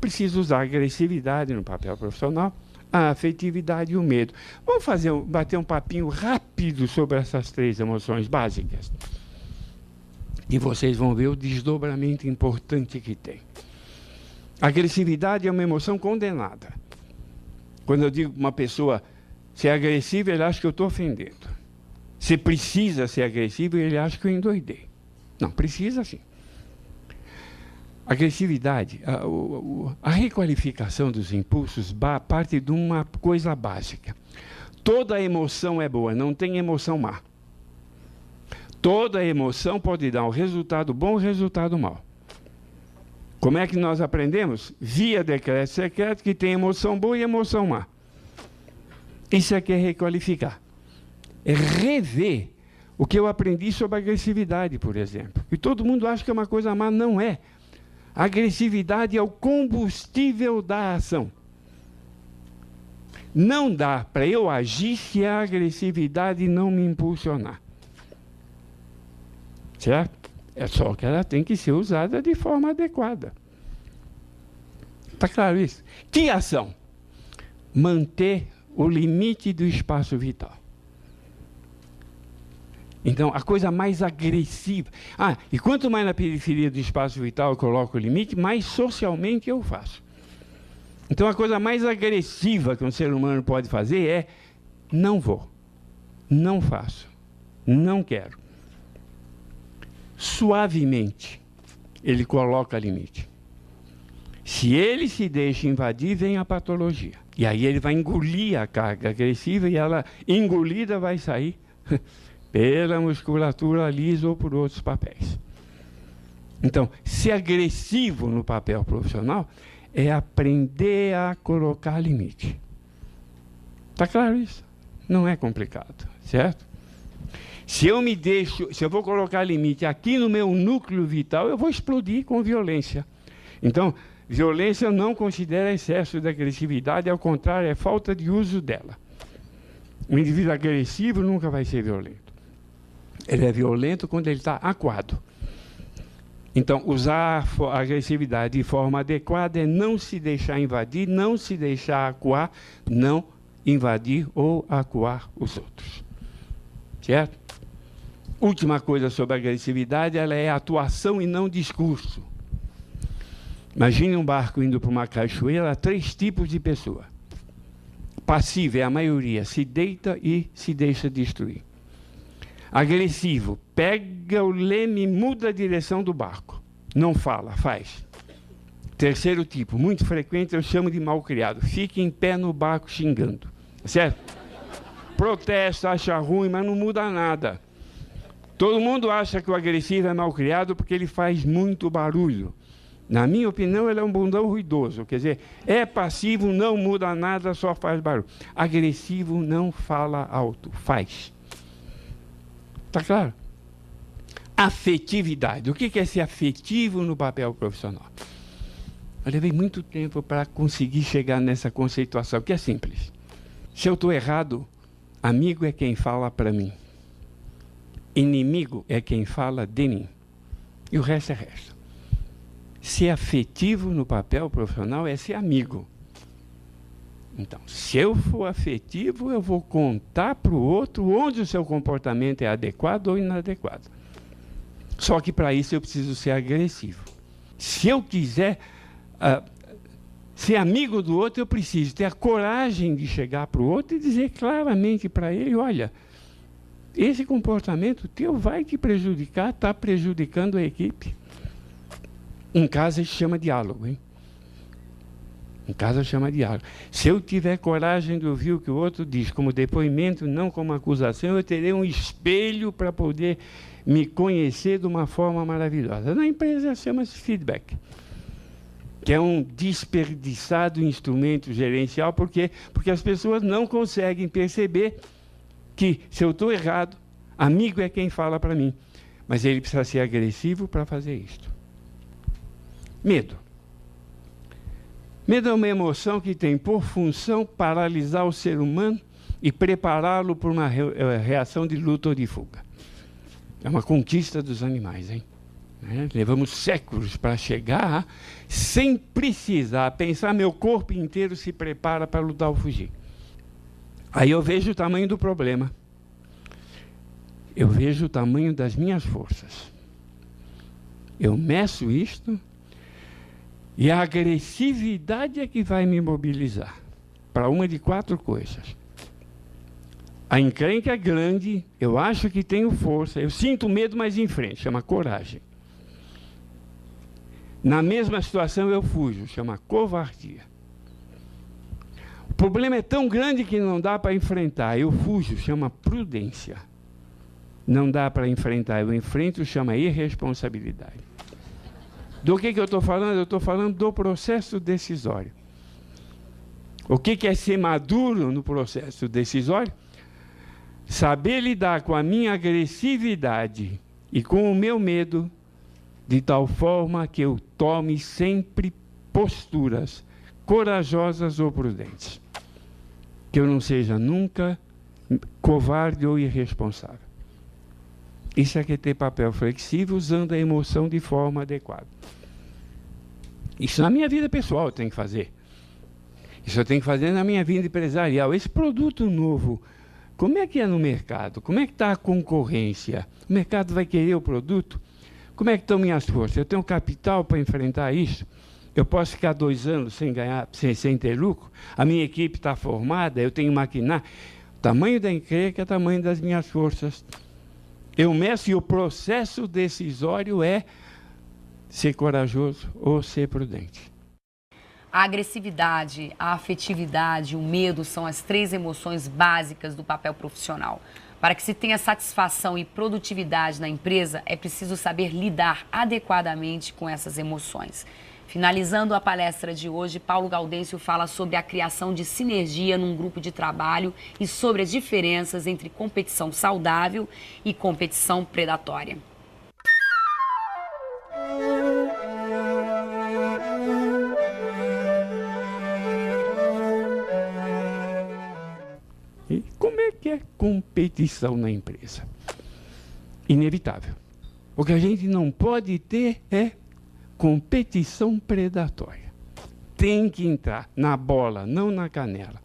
preciso usar a agressividade no papel profissional, a afetividade e o medo. Vamos bater um papinho rápido sobre essas 3 emoções básicas. E vocês vão ver o desdobramento importante que tem. A agressividade é uma emoção condenada. Quando eu digo para uma pessoa ser agressiva, ele acha que eu estou ofendendo. Se precisa ser agressivo, ele acha que eu endoidei. Não, precisa sim. Agressividade, a requalificação dos impulsos parte de uma coisa básica. Toda emoção é boa, não tem emoção má. Toda emoção pode dar um resultado bom ou um resultado mau. Como é que nós aprendemos? Via decreto secreto que tem emoção boa e emoção má. Isso é que é requalificar. É rever o que eu aprendi sobre agressividade, por exemplo. E todo mundo acha que é uma coisa má, não é. A agressividade é o combustível da ação. Não dá para eu agir se a agressividade não me impulsionar. Certo? É só que ela tem que ser usada de forma adequada. Está claro isso? Que ação? Manter o limite do espaço vital. Então, a coisa mais agressiva... e quanto mais na periferia do espaço vital eu coloco o limite, mais socialmente eu faço. Então, a coisa mais agressiva que um ser humano pode fazer é: não vou, não faço, não quero. Suavemente, ele coloca limite. Se ele se deixa invadir, vem a patologia. E aí ele vai engolir a carga agressiva e ela, engolida, vai sair pela musculatura lisa ou por outros papéis. Então, ser agressivo no papel profissional é aprender a colocar limite. Está claro isso? Não é complicado, certo? Se eu vou colocar limite aqui no meu núcleo vital, eu vou explodir com violência. Então, violência eu não considero excesso de agressividade, ao contrário, é falta de uso dela. O indivíduo agressivo nunca vai ser violento. Ele é violento quando ele está acuado. Então, usar a agressividade de forma adequada é não se deixar invadir, não se deixar acuar, não invadir ou acuar os outros. Certo? Última coisa sobre a agressividade, ela é atuação e não discurso. Imagine um barco indo para uma cachoeira, há 3 tipos de pessoa. Passivo é a maioria, se deita e se deixa destruir. Agressivo, pega o leme e muda a direção do barco. Não fala, faz. Terceiro tipo, muito frequente, eu chamo de malcriado. Fica em pé no barco xingando. Certo? Protesta, acha ruim, mas não muda nada. Todo mundo acha que o agressivo é malcriado porque ele faz muito barulho. Na minha opinião, ele é um bundão ruidoso. Quer dizer, é passivo, não muda nada, só faz barulho. Agressivo não fala alto, faz. Está claro? Afetividade. O que é ser afetivo no papel profissional? Eu levei muito tempo para conseguir chegar nessa conceituação, que é simples. Se eu estou errado, amigo é quem fala para mim. Inimigo é quem fala de mim. E o resto é resto. Ser afetivo no papel profissional é ser amigo. Então, se eu for afetivo, eu vou contar para o outro onde o seu comportamento é adequado ou inadequado. Só que para isso eu preciso ser agressivo. Se eu quiser ser amigo do outro, eu preciso ter a coragem de chegar para o outro e dizer claramente para ele: olha, esse comportamento teu vai te prejudicar, está prejudicando a equipe. Em casa se chama diálogo, hein? Em casa chama diálogo. Se eu tiver coragem de ouvir o que o outro diz, como depoimento, não como acusação, eu terei um espelho para poder me conhecer de uma forma maravilhosa. Na empresa chama-se feedback, que é um desperdiçado instrumento gerencial, porque as pessoas não conseguem perceber que, se eu estou errado, amigo é quem fala para mim. Mas ele precisa ser agressivo para fazer isto. Medo. Medo é uma emoção que tem por função paralisar o ser humano e prepará-lo para uma reação de luta ou de fuga. É uma conquista dos animais, hein? né? Levamos séculos para chegar sem precisar pensar, meu corpo inteiro se prepara para lutar ou fugir. Aí eu vejo o tamanho do problema. Eu vejo o tamanho das minhas forças. Eu meço isto e a agressividade é que vai me mobilizar para uma de 4 coisas. A encrenca é grande, eu acho que tenho força, eu sinto medo, mas enfrento, chama coragem. Na mesma situação eu fujo, chama covardia. O problema é tão grande que não dá para enfrentar, eu fujo, chama prudência. Não dá para enfrentar, eu enfrento, chama irresponsabilidade. Do que eu estou falando? Eu estou falando do processo decisório. O que é ser maduro no processo decisório? Saber lidar com a minha agressividade e com o meu medo de tal forma que eu tome sempre posturas corajosas ou prudentes. Que eu não seja nunca covarde ou irresponsável. Isso é que é ter papel flexível usando a emoção de forma adequada. Isso na minha vida pessoal eu tenho que fazer. Isso eu tenho que fazer na minha vida empresarial. Esse produto novo, como é que é no mercado? Como é que está a concorrência? O mercado vai querer o produto? Como é que estão minhas forças? Eu tenho capital para enfrentar isso? Eu posso ficar 2 anos sem ganhar, sem ter lucro? A minha equipe está formada? Eu tenho maquinário? O tamanho da encrenca é o tamanho das minhas forças. Eu meço e o processo decisório é ser corajoso ou ser prudente. A agressividade, a afetividade, o medo são as 3 emoções básicas do papel profissional. Para que se tenha satisfação e produtividade na empresa, é preciso saber lidar adequadamente com essas emoções. Finalizando a palestra de hoje, Paulo Gaudêncio fala sobre a criação de sinergia num grupo de trabalho e sobre as diferenças entre competição saudável e competição predatória. E como é que é competição na empresa? Inevitável. O que a gente não pode ter é competição predatória. Tem que entrar na bola, não na canela.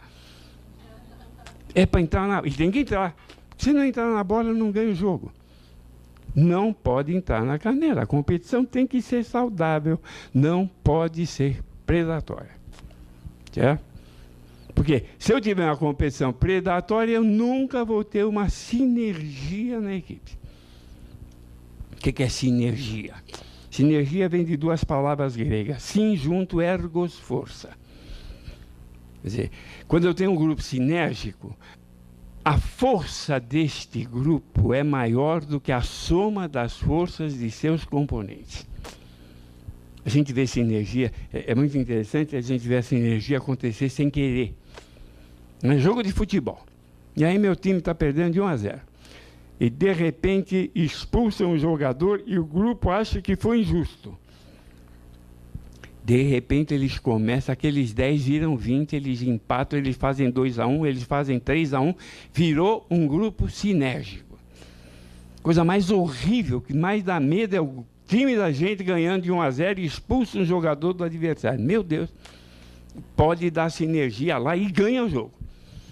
É para entrar na... E tem que entrar. Se não entrar na bola, não ganha o jogo. Não pode entrar na canela. A competição tem que ser saudável. Não pode ser predatória. Certo? Porque se eu tiver uma competição predatória, eu nunca vou ter uma sinergia na equipe. O que é sinergia? Sinergia vem de 2 palavras gregas. Sim, junto, ergos, força. Quer dizer, quando eu tenho um grupo sinérgico, a força deste grupo é maior do que a soma das forças de seus componentes. A gente vê sinergia, é muito interessante a gente ver essa sinergia acontecer sem querer. É jogo de futebol. E aí meu time está perdendo de 1-0. E de repente expulsam um jogador e o grupo acha que foi injusto. De repente eles começam, aqueles 10 viram 20, eles empatam, eles fazem 2-1, eles fazem 3-1, virou um grupo sinérgico. Coisa mais horrível, que mais dá medo é o time da gente ganhando de 1-0 e expulsa um jogador do adversário. Meu Deus, pode dar sinergia lá e ganha o jogo.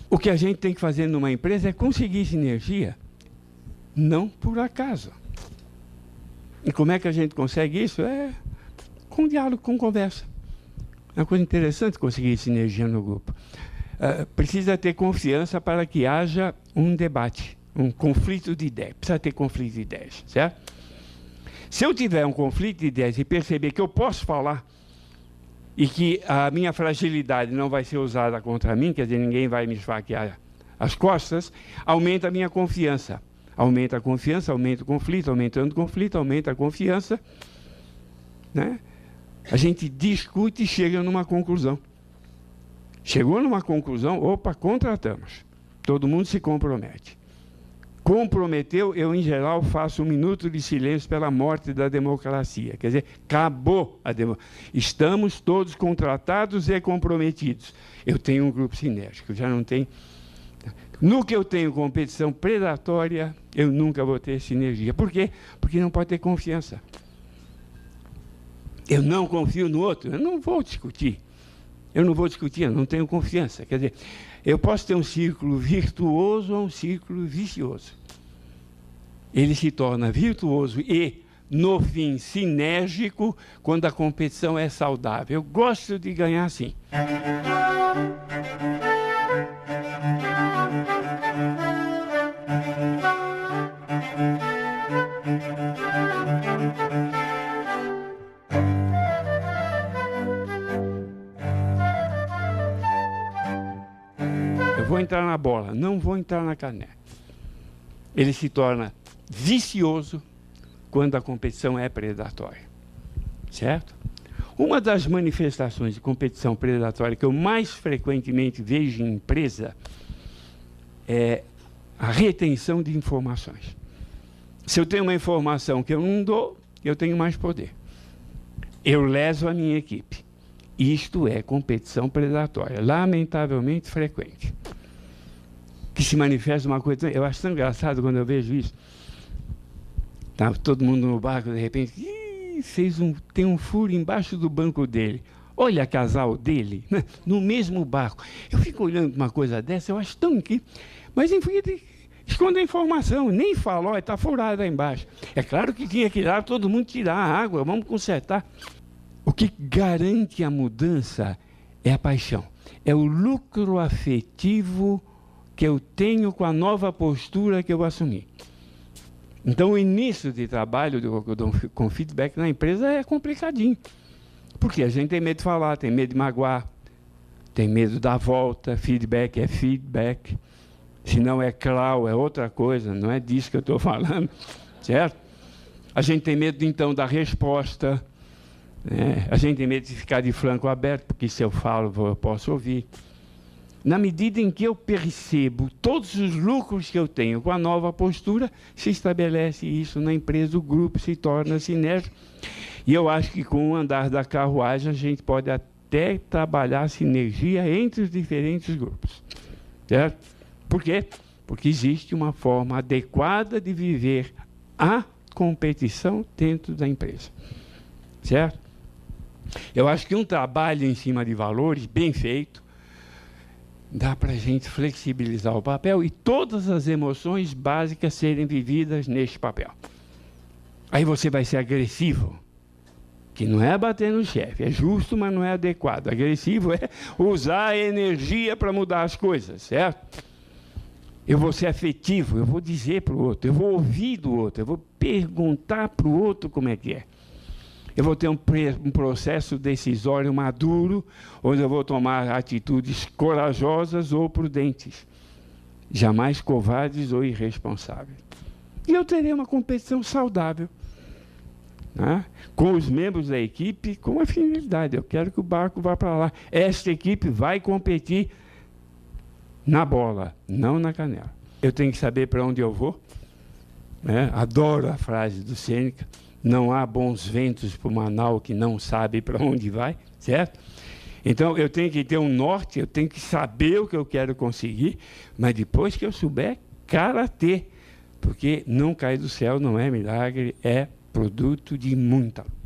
O que a gente tem que fazer numa empresa é conseguir sinergia, não por acaso. E como é que a gente consegue isso? É com diálogo, com conversa. É uma coisa interessante conseguir sinergia no grupo. Precisa ter confiança para que haja um debate, um conflito de ideias. Precisa ter conflito de ideias, certo? Se eu tiver um conflito de ideias e perceber que eu posso falar e que a minha fragilidade não vai ser usada contra mim, quer dizer, ninguém vai me esfaquear as costas, aumenta a minha confiança. Aumenta a confiança, aumenta o conflito, aumentando o conflito, aumenta a confiança, né? A gente discute e chega numa conclusão. Chegou numa conclusão, opa, contratamos. Todo mundo se compromete. Comprometeu, eu, em geral, faço 1 minuto de silêncio pela morte da democracia. Quer dizer, acabou a democracia. Estamos todos contratados e comprometidos. Eu tenho um grupo sinérgico, já não tenho... No que eu tenho competição predatória, eu nunca vou ter sinergia. Por quê? Porque não pode ter confiança. Eu não confio no outro, eu não vou discutir. Eu não tenho confiança. Quer dizer, eu posso ter um círculo virtuoso ou um círculo vicioso. Ele se torna virtuoso e, no fim, sinérgico quando a competição é saudável. Eu gosto de ganhar assim. Eu vou entrar na bola, não vou entrar na canela. Ele se torna vicioso quando a competição é predatória, certo? Uma das manifestações de competição predatória que eu mais frequentemente vejo em empresa é a retenção de informações. Se eu tenho uma informação que eu não dou, eu tenho mais poder. Eu leso a minha equipe. Isto é competição predatória, lamentavelmente frequente. Que se manifesta uma coisa... Eu acho tão engraçado quando eu vejo isso. Tá todo mundo no barco, de repente, tem um furo embaixo do banco dele. Olha a casal dele, né? No mesmo barco. Eu fico olhando uma coisa dessa, eu acho tão incrível. Mas, enfim, esconde a informação, nem fala, olha, está furado aí embaixo. É claro que tinha que ir lá, todo mundo tirar a água, vamos consertar. O que garante a mudança é a paixão. É o lucro afetivo que eu tenho com a nova postura que eu assumi. Então, o início de trabalho com feedback na empresa é complicadinho. Porque a gente tem medo de falar, tem medo de magoar, tem medo de dar volta. Feedback é feedback. Se não é clau, é outra coisa. Não é disso que eu estou falando, certo? A gente tem medo, então, da resposta. Né? A gente tem medo de ficar de flanco aberto, porque se eu falo, eu posso ouvir. Na medida em que eu percebo todos os lucros que eu tenho com a nova postura, se estabelece isso na empresa, o grupo se torna sinérgico. E eu acho que com o andar da carruagem a gente pode até trabalhar sinergia entre os diferentes grupos. Certo? Por quê? Porque existe uma forma adequada de viver a competição dentro da empresa. Certo? Eu acho que um trabalho em cima de valores bem feito, dá para a gente flexibilizar o papel e todas as emoções básicas serem vividas neste papel. Aí você vai ser agressivo, que não é bater no chefe, é justo, mas não é adequado. Agressivo é usar a energia para mudar as coisas, certo? Eu vou ser afetivo, eu vou dizer para o outro, eu vou ouvir do outro, eu vou perguntar para o outro como é que é. Eu vou ter um processo decisório maduro, onde eu vou tomar atitudes corajosas ou prudentes, jamais covardes ou irresponsáveis. E eu terei uma competição saudável, né? Com os membros da equipe, com a finalidade. Eu quero que o barco vá para lá. Esta equipe vai competir na bola, não na canela. Eu tenho que saber para onde eu vou. Né? Adoro a frase do Sêneca. Não há bons ventos para uma nau que não sabe para onde vai, certo? Então, eu tenho que ter um norte, eu tenho que saber o que eu quero conseguir, mas depois que eu souber, karatê, porque não cai do céu, não é milagre, é produto de muita luta.